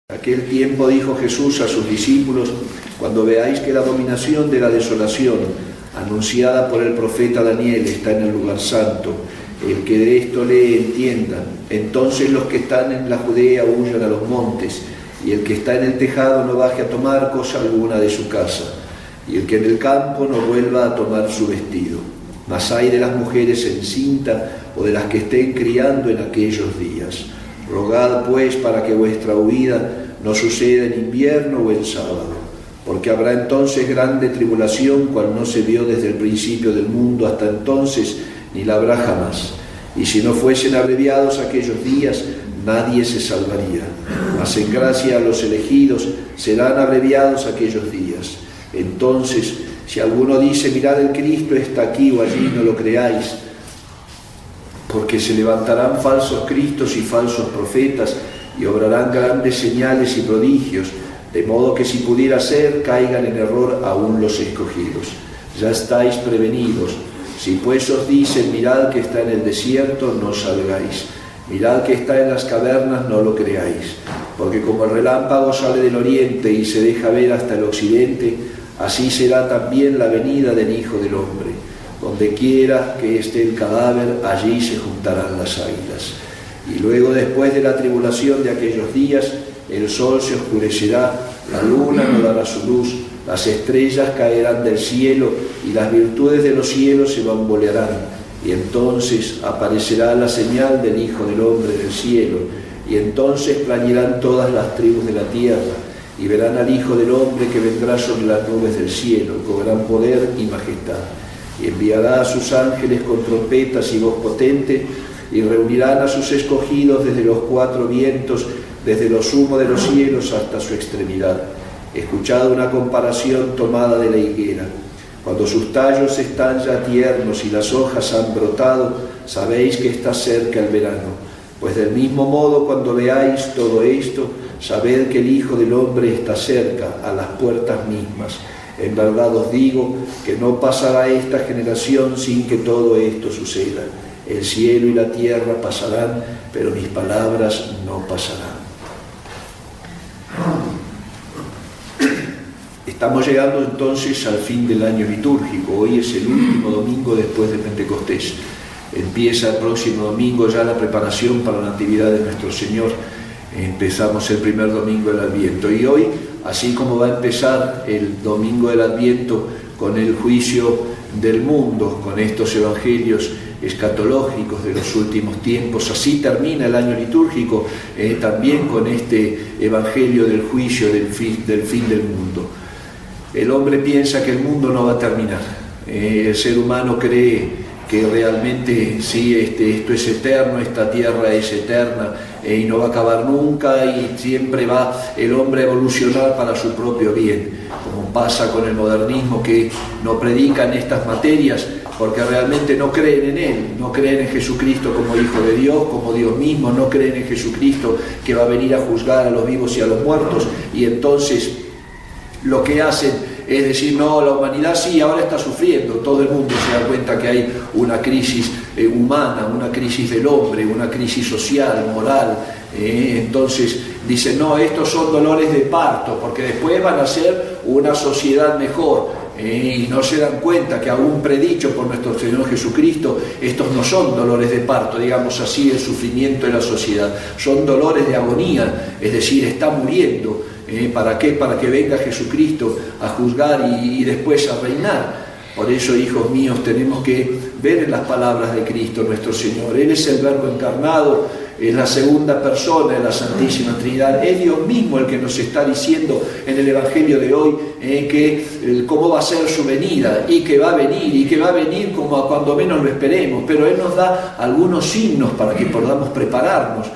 Aquel tiempo dijo Jesús a sus discípulos: cuando veáis que la abominación de la desolación, anunciada por el profeta Daniel, está en el lugar santo, el que de esto lee entienda. Entonces los que están en la Judea huyan a los montes, y el que está en el tejado no baje a tomar cosa alguna de su casa, y el que en el campo no vuelva a tomar su vestido. Mas ay de las mujeres encinta o de las que estén criando en aquellos días. Rogad pues para que vuestra huida no suceda en invierno o en sábado, porque habrá entonces grande tribulación, cual no se vio desde el principio del mundo hasta entonces, ni la habrá jamás. Y si no fuesen abreviados aquellos días, nadie se salvaría. Mas en gracia a los elegidos serán abreviados aquellos días. Entonces, si alguno dice: mirad, el Cristo está aquí o allí, no lo creáis, porque se levantarán falsos cristos y falsos profetas, y obrarán grandes señales y prodigios, de modo que si pudiera ser, caigan en error aún los escogidos. Ya estáis prevenidos. Si pues os dicen: mirad que está en el desierto, no salgáis. Mirad que está en las cavernas, no lo creáis. Porque como el relámpago sale del oriente y se deja ver hasta el occidente, así será también la venida del Hijo del Hombre. Donde quiera que esté el cadáver, allí se juntarán las águilas. Y luego, después de la tribulación de aquellos días, el sol se oscurecerá, la luna no dará su luz, las estrellas caerán del cielo, y las virtudes de los cielos se bambolearán. Y entonces aparecerá la señal del Hijo del Hombre del cielo, y entonces plañirán todas las tribus de la tierra, y verán al Hijo del Hombre que vendrá sobre las nubes del cielo, con gran poder y majestad. Y enviará a sus ángeles con trompetas y voz potente, y reunirán a sus escogidos desde los cuatro vientos, desde lo sumo de los cielos hasta su extremidad. Escuchad una comparación tomada de la higuera. Cuando sus tallos están ya tiernos y las hojas han brotado, sabéis que está cerca el verano. Pues del mismo modo, cuando veáis todo esto, sabed que el Hijo del Hombre está cerca, a las puertas mismas. En verdad os digo que no pasará esta generación sin que todo esto suceda. El cielo y la tierra pasarán, pero mis palabras no pasarán. Estamos llegando entonces al fin del año litúrgico. Hoy es el último domingo después de Pentecostés. Empieza el próximo domingo ya la preparación para la Natividad de nuestro Señor. Empezamos el primer domingo del Adviento. Y hoy, así como va a empezar el domingo del Adviento con el juicio del mundo, con estos evangelios escatológicos de los últimos tiempos, así termina el año litúrgico también con este evangelio del juicio del fin del mundo. El hombre piensa que el mundo no va a terminar. El ser humano cree que realmente sí, esto es eterno, esta tierra es eterna y no va a acabar nunca, y siempre va el hombre a evolucionar para su propio bien, como pasa con el modernismo, que no predican estas materias porque realmente no creen en Él, no creen en Jesucristo como Hijo de Dios, como Dios mismo, no creen en Jesucristo que va a venir a juzgar a los vivos y a los muertos, y entonces lo que hacen es decir: no, la humanidad sí, ahora está sufriendo, todo el mundo se da cuenta que hay una crisis humana, una crisis del hombre, una crisis social, moral, entonces dicen: no, estos son dolores de parto, porque después van a ser una sociedad mejor. Y no se dan cuenta que, aún predicho por nuestro Señor Jesucristo, estos no son dolores de parto, digamos así, el sufrimiento de la sociedad, son dolores de agonía, es decir, está muriendo. ¿Para qué? Para que venga Jesucristo a juzgar y después a reinar. Por eso, hijos míos, tenemos que ver en las palabras de Cristo nuestro Señor. Él es el Verbo encarnado, es la segunda persona de la Santísima Trinidad. Es Dios mismo el que nos está diciendo en el Evangelio de hoy cómo va a ser su venida, y que va a venir como a cuando menos lo esperemos. Pero Él nos da algunos signos para que podamos prepararnos.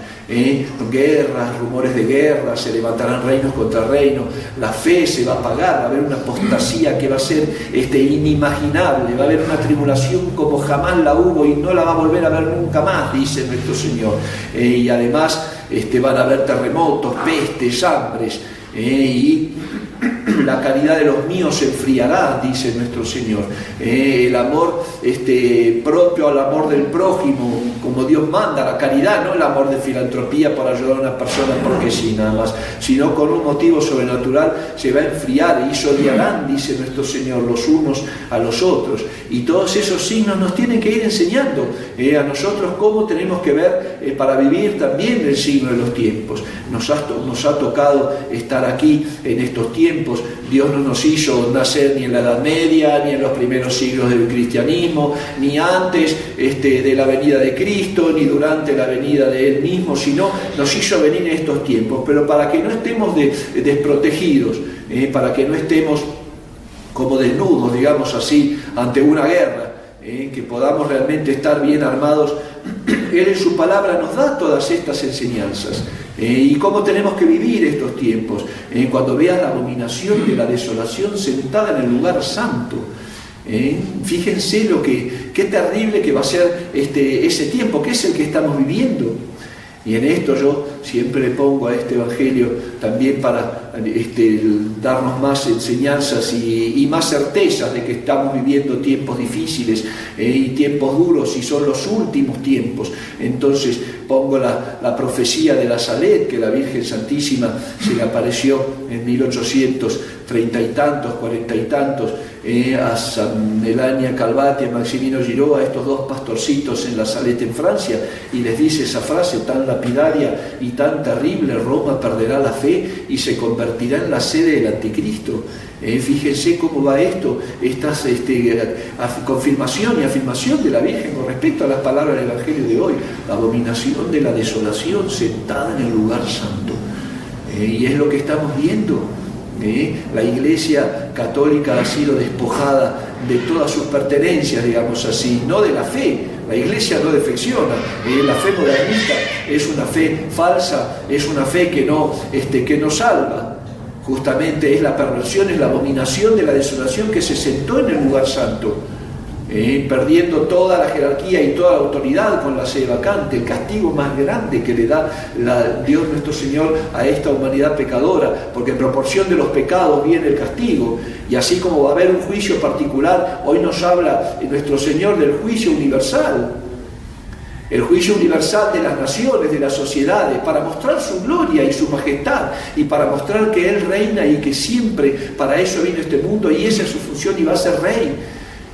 Guerras, rumores de guerra, se levantarán reinos contra reinos, la fe se va a apagar, va a haber una apostasía que va a ser inimaginable, va a haber una tribulación como jamás la hubo y no la va a volver a ver nunca más, dice nuestro Señor. Y además van a haber terremotos, pestes, hambres, y la caridad de los míos se enfriará, dice nuestro Señor. El amor propio al amor del prójimo, como Dios manda, la caridad, no el amor de filantropía para ayudar a una persona porque sí, nada más, sino con un motivo sobrenatural se va a enfriar y se odiarán, dice nuestro Señor, los unos a los otros. Y todos esos signos nos tienen que ir enseñando a nosotros cómo tenemos que ver para vivir también el signo de los tiempos. Nos ha tocado estar aquí en estos tiempos. Dios no nos hizo nacer ni en la Edad Media, ni en los primeros siglos del cristianismo, ni antes de la venida de Cristo, ni durante la venida de Él mismo, sino nos hizo venir en estos tiempos. Pero para que no estemos desprotegidos, para que no estemos como desnudos, digamos así, ante una guerra, que podamos realmente estar bien armados, Él en su palabra nos da todas estas enseñanzas. Y cómo tenemos que vivir estos tiempos. Cuando veas la abominación de la desolación sentada en el lugar santo. Fíjense qué terrible que va a ser ese tiempo, que es el que estamos viviendo. Y en esto yo siempre le pongo a este Evangelio también para darnos más enseñanzas y más certezas de que estamos viviendo tiempos difíciles y tiempos duros, y son los últimos tiempos. Entonces pongo la profecía de la Salet, que la Virgen Santísima se le apareció en 1830 y tantos, 40 y tantos, a San Melania Calvati, a Maximino Giró, a estos dos pastorcitos en la Salet en Francia, y les dice esa frase tan lapidaria y tan terrible: Roma perderá la fe y se convertirá en la sede del anticristo. Fíjense cómo va esto, esta confirmación y afirmación de la Virgen con respecto a las palabras del Evangelio de hoy: la abominación de la desolación sentada en el lugar santo. Y es lo que estamos viendo. La Iglesia católica ha sido despojada de todas sus pertenencias, digamos así, no de la fe. La Iglesia no defecciona. La fe modernista es una fe falsa, es una fe que no salva. Justamente es la perversión, es la abominación de la desolación que se sentó en el lugar santo, perdiendo toda la jerarquía y toda la autoridad con la sede vacante, el castigo más grande que le da Dios nuestro Señor a esta humanidad pecadora, porque en proporción de los pecados viene el castigo. Y así como va a haber un juicio particular, hoy nos habla nuestro Señor del juicio universal, el juicio universal de las naciones, de las sociedades, para mostrar su gloria y su majestad, y para mostrar que Él reina y que siempre para eso vino este mundo, y esa es su función, y va a ser rey.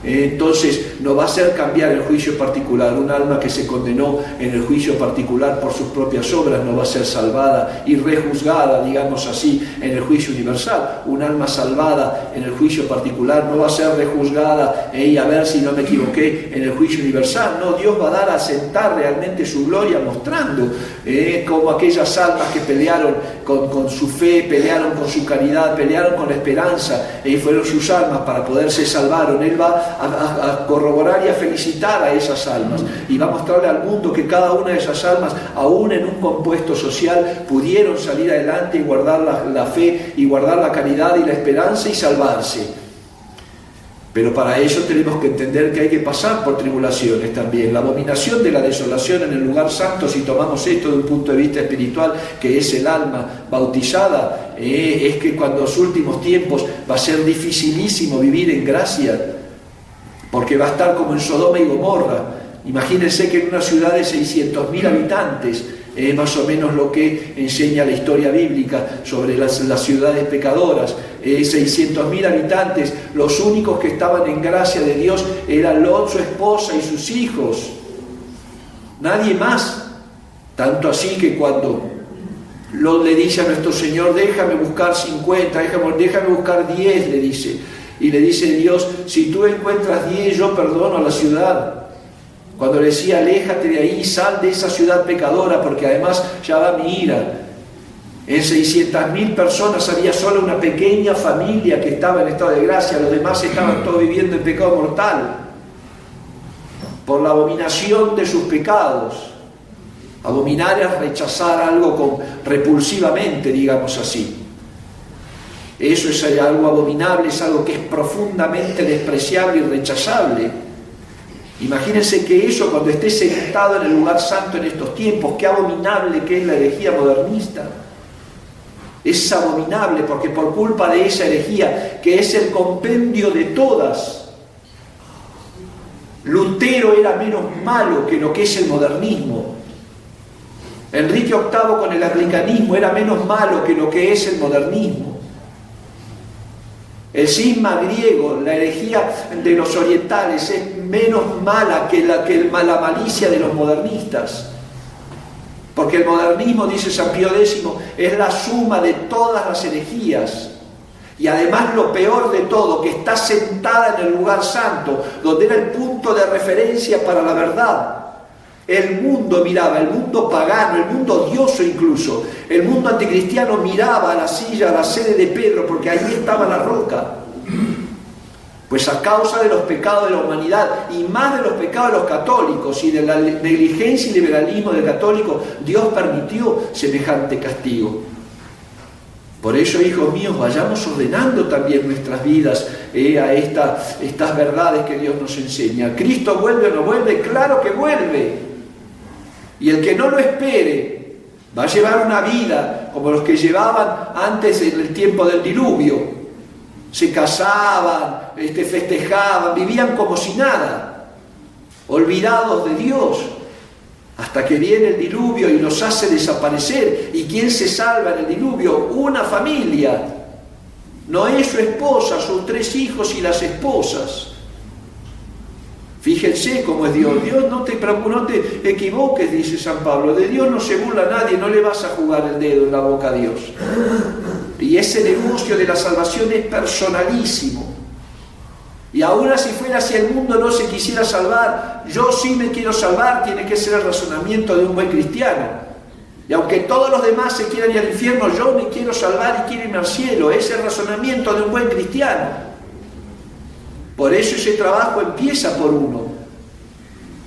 Entonces no va a ser cambiar el juicio particular. Un alma que se condenó en el juicio particular por sus propias obras no va a ser salvada y rejuzgada, digamos así, en el juicio universal. Un alma salvada en el juicio particular no va a ser rejuzgada y a ver si no me equivoqué en el juicio universal. No, Dios va a dar a sentar realmente su gloria, mostrando como aquellas almas que pelearon con su fe, pelearon con su caridad, pelearon con la esperanza, y fueron sus almas para poderse salvar. Él va a corroborar y a felicitar a esas almas, y va a mostrarle al mundo que cada una de esas almas, aún en un compuesto social, pudieron salir adelante y guardar la fe y guardar la caridad y la esperanza y salvarse. Pero para eso tenemos que entender que hay que pasar por tribulaciones también. La abominación de la desolación en el lugar santo, si tomamos esto de un punto de vista espiritual, que es el alma bautizada, es que cuando los últimos tiempos va a ser dificilísimo vivir en gracia, porque va a estar como en Sodoma y Gomorra. Imagínense que en una ciudad de 600.000 habitantes, más o menos lo que enseña la historia bíblica sobre las ciudades pecadoras, 600.000 habitantes, los únicos que estaban en gracia de Dios eran Lot, su esposa y sus hijos, nadie más. Tanto así que cuando Lot le dice a nuestro Señor: déjame buscar 50, déjame buscar 10, le dice. Y le dice Dios: si tú encuentras 10, yo perdono a la ciudad. Cuando le decía: aléjate de ahí, sal de esa ciudad pecadora, porque además ya va mi ira. En 600.000 personas había solo una pequeña familia que estaba en estado de gracia, los demás estaban todos viviendo en pecado mortal, por la abominación de sus pecados. Abominar es rechazar algo repulsivamente, digamos así. Eso es algo abominable, es algo que es profundamente despreciable y rechazable. Imagínense que eso, cuando esté sentado en el lugar santo en estos tiempos, qué abominable que es la herejía modernista. Es abominable porque por culpa de esa herejía, que es el compendio de todas, Lutero era menos malo que lo que es el modernismo. Enrique VIII con el anglicanismo era menos malo que lo que es el modernismo. El cisma griego, la herejía de los orientales, es menos mala que la malicia de los modernistas. Porque el modernismo, dice San Pío X, es la suma de todas las herejías. Y además lo peor de todo, que está sentada en el lugar santo, donde era el punto de referencia para la verdad. El mundo miraba, el mundo pagano, el mundo odioso incluso, el mundo anticristiano miraba a la silla, a la sede de Pedro, porque allí estaba la roca. Pues a causa de los pecados de la humanidad, y más de los pecados de los católicos y de la negligencia y liberalismo del católico, Dios permitió semejante castigo. Por eso, hijos míos, vayamos ordenando también nuestras vidas a estas verdades que Dios nos enseña. ¿Cristo vuelve o no vuelve? ¡Claro que vuelve! Y el que no lo espere va a llevar una vida como los que llevaban antes en el tiempo del diluvio. Se casaban, festejaban, vivían como si nada, olvidados de Dios, hasta que viene el diluvio y los hace desaparecer. ¿Y quién se salva en el diluvio? Una familia. Noé, su esposa, sus 3 hijos y las esposas. Fíjense cómo es Dios. Dios no te equivoques, dice San Pablo. De Dios no se burla nadie, no le vas a jugar el dedo en la boca a Dios. Y ese negocio de la salvación es personalísimo. Y ahora si fuera si el mundo no se quisiera salvar, yo sí me quiero salvar, tiene que ser el razonamiento de un buen cristiano. Y aunque todos los demás se quieran ir al infierno, yo me quiero salvar y quiero irme al cielo. Es el razonamiento de un buen cristiano. Por eso ese trabajo empieza por uno.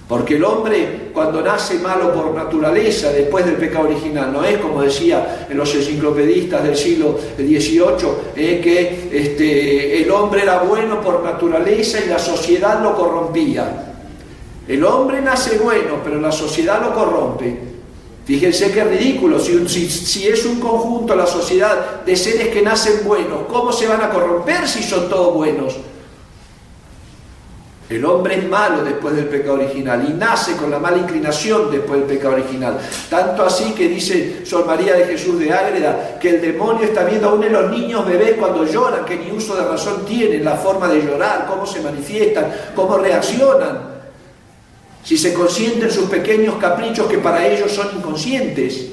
Porque el hombre, cuando nace malo por naturaleza, después del pecado original, no es como decía en los enciclopedistas del siglo XVIII, que el hombre era bueno por naturaleza y la sociedad lo corrompía. El hombre nace bueno, pero la sociedad lo corrompe. Fíjense qué ridículo, si es un conjunto, la sociedad, de seres que nacen buenos, ¿cómo se van a corromper si son todos buenos? El hombre es malo después del pecado original y nace con la mala inclinación después del pecado original. Tanto así que dice Sor María de Jesús de Ágreda que el demonio está viendo aún en los niños bebés cuando lloran, que ni uso de razón tienen, la forma de llorar, cómo se manifiestan, cómo reaccionan. Si se consienten sus pequeños caprichos que para ellos son inconscientes,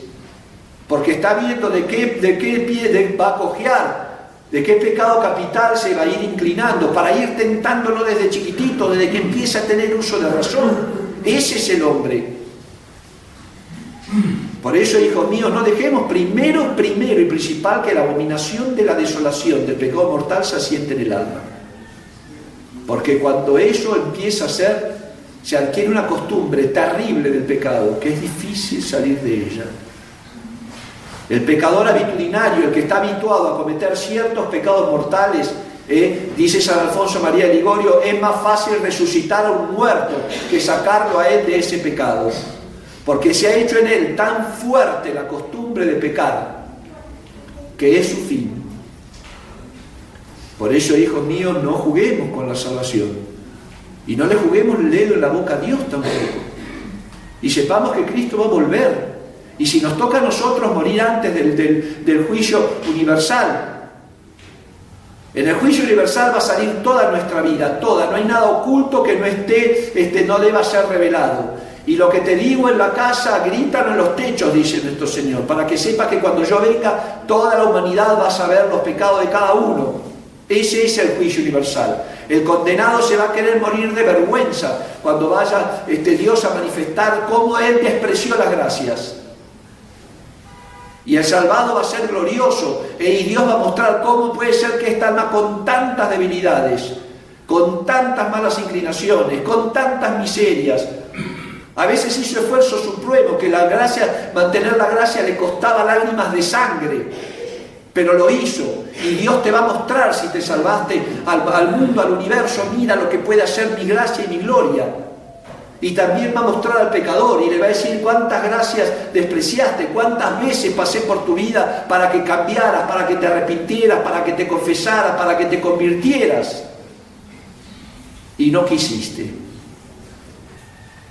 porque está viendo de qué pie va a cojear, de qué pecado capital se va a ir inclinando para ir tentándolo desde chiquitito, desde que empieza a tener uso de razón. Ese es el hombre. Por eso, hijos míos, no dejemos primero y principal que la abominación de la desolación del pecado mortal se asiente en el alma. Porque cuando eso empieza a ser, se adquiere una costumbre terrible del pecado, que es difícil salir de ella. El pecador habitudinario, el que está habituado a cometer ciertos pecados mortales, dice San Alfonso María de Ligorio, es más fácil resucitar a un muerto que sacarlo a él de ese pecado, porque se ha hecho en él tan fuerte la costumbre de pecar, que es su fin. Por eso, hijos míos, no juguemos con la salvación, y no le juguemos el dedo en la boca a Dios tampoco, y sepamos que Cristo va a volver. Y si nos toca a nosotros morir antes del juicio universal, en el juicio universal va a salir toda nuestra vida, toda, no hay nada oculto que no no deba ser revelado. Y lo que te digo en la casa, grítalo en los techos, dice nuestro Señor, para que sepas que cuando yo venga, toda la humanidad va a saber los pecados de cada uno. Ese es el juicio universal. El condenado se va a querer morir de vergüenza cuando vaya Dios a manifestar cómo Él despreció las gracias. Y el salvado va a ser glorioso, y Dios va a mostrar cómo puede ser que esta alma con tantas debilidades, con tantas malas inclinaciones, con tantas miserias, a veces hizo esfuerzo supremo, que la gracia, mantener la gracia le costaba lágrimas de sangre, pero lo hizo, y Dios te va a mostrar si te salvaste al mundo, al universo, mira lo que puede hacer mi gracia y mi gloria. Y también va a mostrar al pecador y le va a decir cuántas gracias despreciaste, cuántas veces pasé por tu vida para que cambiaras, para que te arrepintieras, para que te confesaras, para que te convirtieras. Y no quisiste.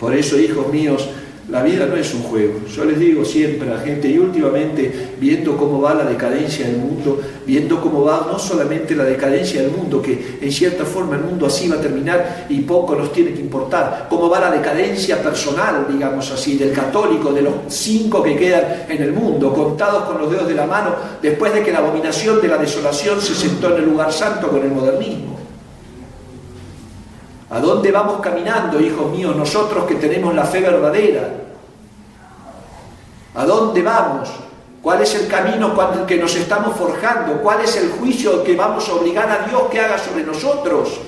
Por eso, hijos míos, la vida no es un juego. Yo les digo siempre a la gente, y últimamente viendo cómo va la decadencia del mundo, viendo cómo va no solamente la decadencia del mundo, que en cierta forma el mundo así va a terminar y poco nos tiene que importar, cómo va la decadencia personal, digamos así, del católico, de los 5 que quedan en el mundo, contados con los dedos de la mano, después de que la abominación de la desolación se sentó en el lugar santo con el modernismo. ¿A dónde vamos caminando, hijos míos, nosotros que tenemos la fe verdadera? ¿A dónde vamos? ¿Cuál es el camino que nos estamos forjando? ¿Cuál es el juicio que vamos a obligar a Dios que haga sobre nosotros?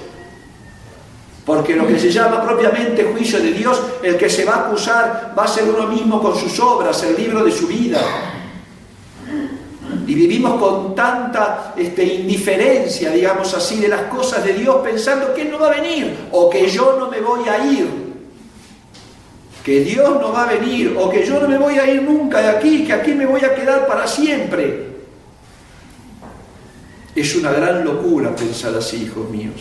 Porque lo que se llama propiamente juicio de Dios, el que se va a acusar va a ser uno mismo con sus obras, el libro de su vida. Y vivimos con tanta indiferencia, digamos así, de las cosas de Dios, pensando que Él no va a venir, o que yo no me voy a ir, que Dios no va a venir, o que yo no me voy a ir nunca de aquí, que aquí me voy a quedar para siempre. Es una gran locura pensar así, hijos míos.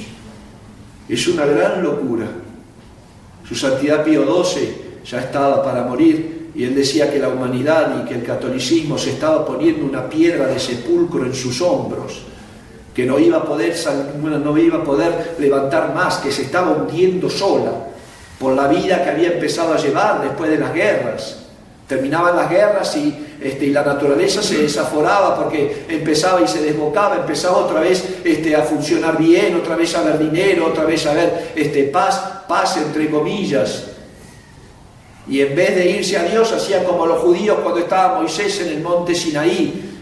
Es una gran locura. Su Santidad Pío XII ya estaba para morir, y él decía que la humanidad y que el catolicismo se estaba poniendo una piedra de sepulcro en sus hombros, que no iba a poder levantar más, que se estaba hundiendo sola por la vida que había empezado a llevar después de las guerras. Terminaban las guerras y la naturaleza se desaforaba porque empezaba y se desbocaba, empezaba otra vez a funcionar bien, otra vez a haber dinero, otra vez a haber paz entre comillas. Y en vez de irse a Dios, hacían como los judíos cuando estaba Moisés en el monte Sinaí.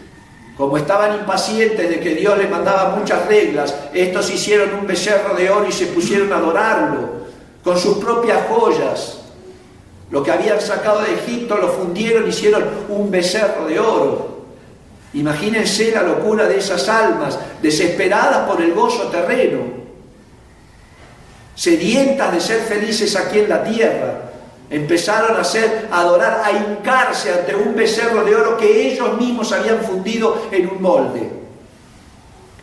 Como estaban impacientes de que Dios les mandaba muchas reglas, estos hicieron un becerro de oro y se pusieron a adorarlo con sus propias joyas. Lo que habían sacado de Egipto lo fundieron, hicieron un becerro de oro. Imagínense la locura de esas almas, desesperadas por el gozo terreno, sedientas de ser felices aquí en la tierra. Empezaron a adorar, a hincarse ante un becerro de oro que ellos mismos habían fundido en un molde.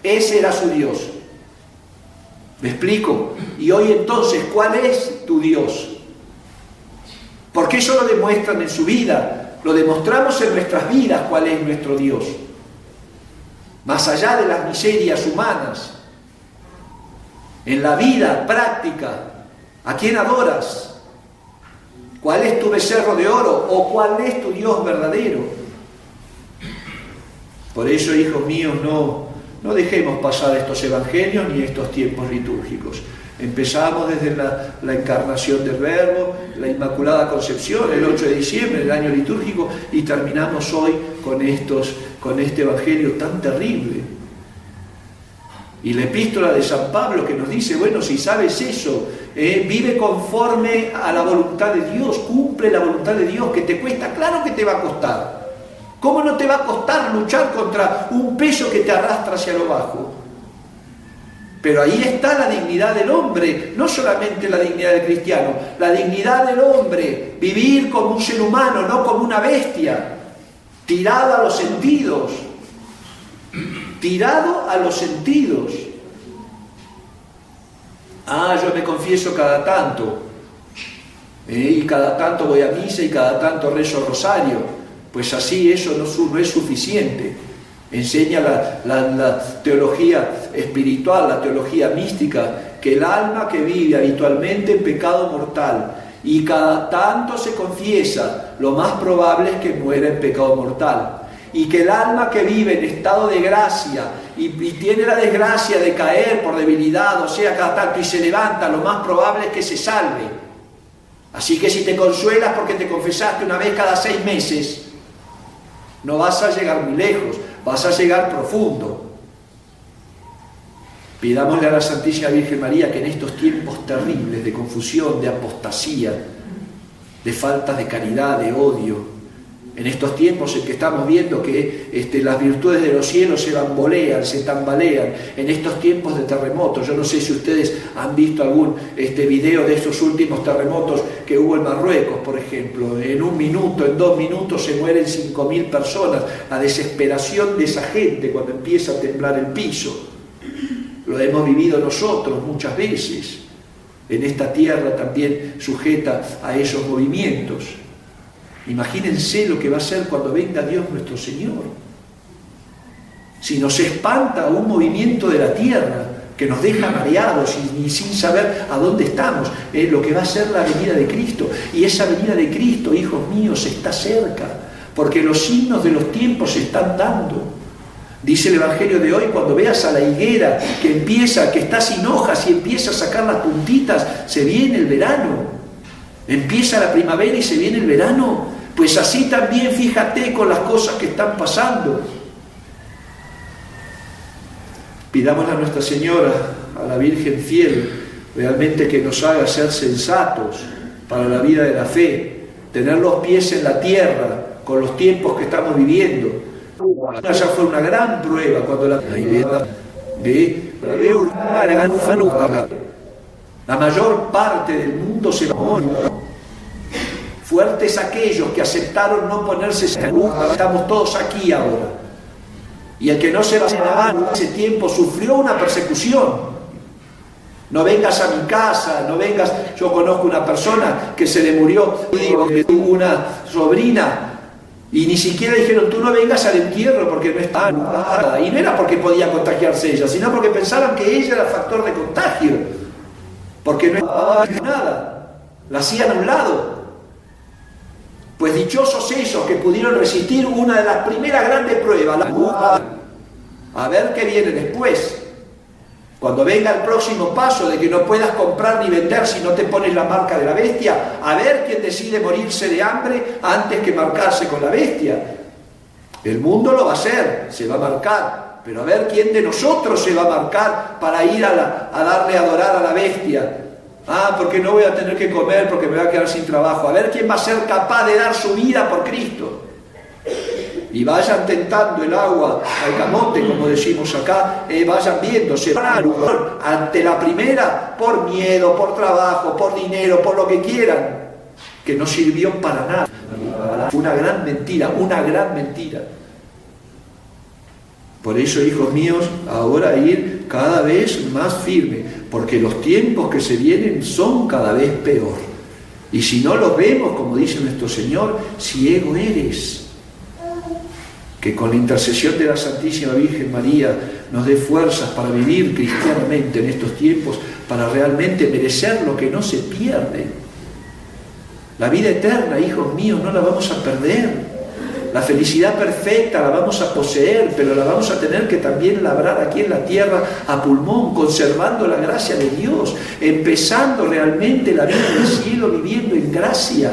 Ese era su Dios. ¿Me explico? Y hoy entonces, ¿cuál es tu Dios? Porque eso lo demuestran en su vida, lo demostramos en nuestras vidas cuál es nuestro Dios. Más allá de las miserias humanas, en la vida práctica, ¿a quién adoras? ¿Cuál es tu becerro de oro o cuál es tu Dios verdadero? Por eso, hijos míos, no dejemos pasar estos evangelios ni estos tiempos litúrgicos. Empezamos desde la encarnación del Verbo, la Inmaculada Concepción, el 8 de diciembre, el año litúrgico, y terminamos hoy con este evangelio tan terrible. Y la epístola de San Pablo que nos dice, bueno, si sabes eso, vive conforme a la voluntad de Dios, cumple la voluntad de Dios, que te cuesta, claro que te va a costar. ¿Cómo no te va a costar luchar contra un peso que te arrastra hacia lo bajo? Pero ahí está la dignidad del hombre, no solamente la dignidad del cristiano, la dignidad del hombre, vivir como un ser humano, no como una bestia, tirado a los sentidos. Tirado a los sentidos. Yo me confieso cada tanto, y cada tanto voy a misa y cada tanto rezo rosario. Pues así eso no es suficiente. Enseña la teología espiritual, la teología mística, que el alma que vive habitualmente en pecado mortal y cada tanto se confiesa, lo más probable es que muera en pecado mortal. Y que el alma que vive en estado de gracia y tiene la desgracia de caer por debilidad, o sea, cada tanto, y se levanta, lo más probable es que se salve. Así que si te consuelas porque te confesaste una vez cada 6 meses, no vas a llegar muy lejos, vas a llegar profundo. Pidámosle a la Santísima Virgen María que en estos tiempos terribles de confusión, de apostasía, de falta de caridad, de odio, En estos tiempos en que estamos viendo que las virtudes de los cielos se bambolean, se tambalean, en estos tiempos de terremotos. Yo no sé si ustedes han visto algún video de estos últimos terremotos que hubo en Marruecos, por ejemplo. En 1 minuto, en 2 minutos se mueren 5.000 personas. La desesperación de esa gente cuando empieza a temblar el piso. Lo hemos vivido nosotros muchas veces, en esta tierra también sujeta a esos movimientos. Imagínense lo que va a ser cuando venga Dios nuestro Señor. Si nos espanta un movimiento de la tierra que nos deja mareados y sin saber a dónde estamos, lo que va a ser la venida de Cristo. Y esa venida de Cristo, hijos míos, está cerca, porque los signos de los tiempos se están dando. Dice el Evangelio de hoy, cuando veas a la higuera que está sin hojas y empieza a sacar las puntitas, se viene el verano. Empieza la primavera y se viene el verano. Pues así también fíjate con las cosas que están pasando. Pidamos a Nuestra Señora, a la Virgen fiel, realmente que nos haga ser sensatos para la vida de la fe, tener los pies en la tierra con los tiempos que estamos viviendo. Ya fue una gran prueba cuando la mayor parte del mundo se murió. Fuertes aquellos que aceptaron no ponerse salud. Estamos todos aquí ahora. Y el que no se va en ese tiempo sufrió una persecución. No vengas a mi casa, no vengas. Yo conozco una persona que se le murió, que tuvo una sobrina. Y ni siquiera dijeron, tú no vengas al entierro porque no está nada. Y no era porque podía contagiarse ella, sino porque pensaban que ella era factor de contagio. Porque no estaba nada. La hacían a un lado. Pues dichosos esos que pudieron resistir una de las primeras grandes pruebas, a ver qué viene después. Cuando venga el próximo paso de que no puedas comprar ni vender si no te pones la marca de la bestia, a ver quién decide morirse de hambre antes que marcarse con la bestia. El mundo lo va a hacer, se va a marcar, pero a ver quién de nosotros se va a marcar para ir a darle a adorar a la bestia. Porque no voy a tener que comer, porque me voy a quedar sin trabajo. A ver quién va a ser capaz de dar su vida por Cristo. Y vayan tentando el agua al camote, como decimos acá, vayan viéndose ante la primera, por miedo, por trabajo, por dinero, por lo que quieran, que no sirvió para nada. Fue una gran mentira, una gran mentira. Por eso, hijos míos, ahora ir cada vez más firme, porque los tiempos que se vienen son cada vez peor. Y si no los vemos, como dice nuestro Señor, ciego eres. Que con la intercesión de la Santísima Virgen María nos dé fuerzas para vivir cristianamente en estos tiempos, para realmente merecer lo que no se pierde. La vida eterna, hijos míos, no la vamos a perder. La felicidad perfecta la vamos a poseer, pero la vamos a tener que también labrar aquí en la tierra a pulmón, conservando la gracia de Dios, empezando realmente la vida del cielo, viviendo en gracia,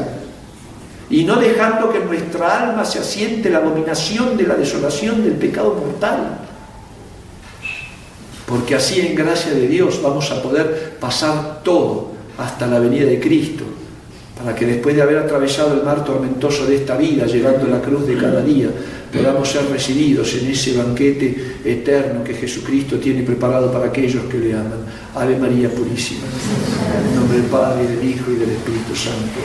y no dejando que en nuestra alma se asiente la abominación de la desolación del pecado mortal. Porque así en gracia de Dios vamos a poder pasar todo hasta la venida de Cristo, para que después de haber atravesado el mar tormentoso de esta vida, llevando la cruz de cada día, podamos ser recibidos en ese banquete eterno que Jesucristo tiene preparado para aquellos que le aman. Ave María Purísima. En nombre del Padre, del Hijo y del Espíritu Santo.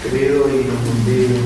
Creo y no condeno.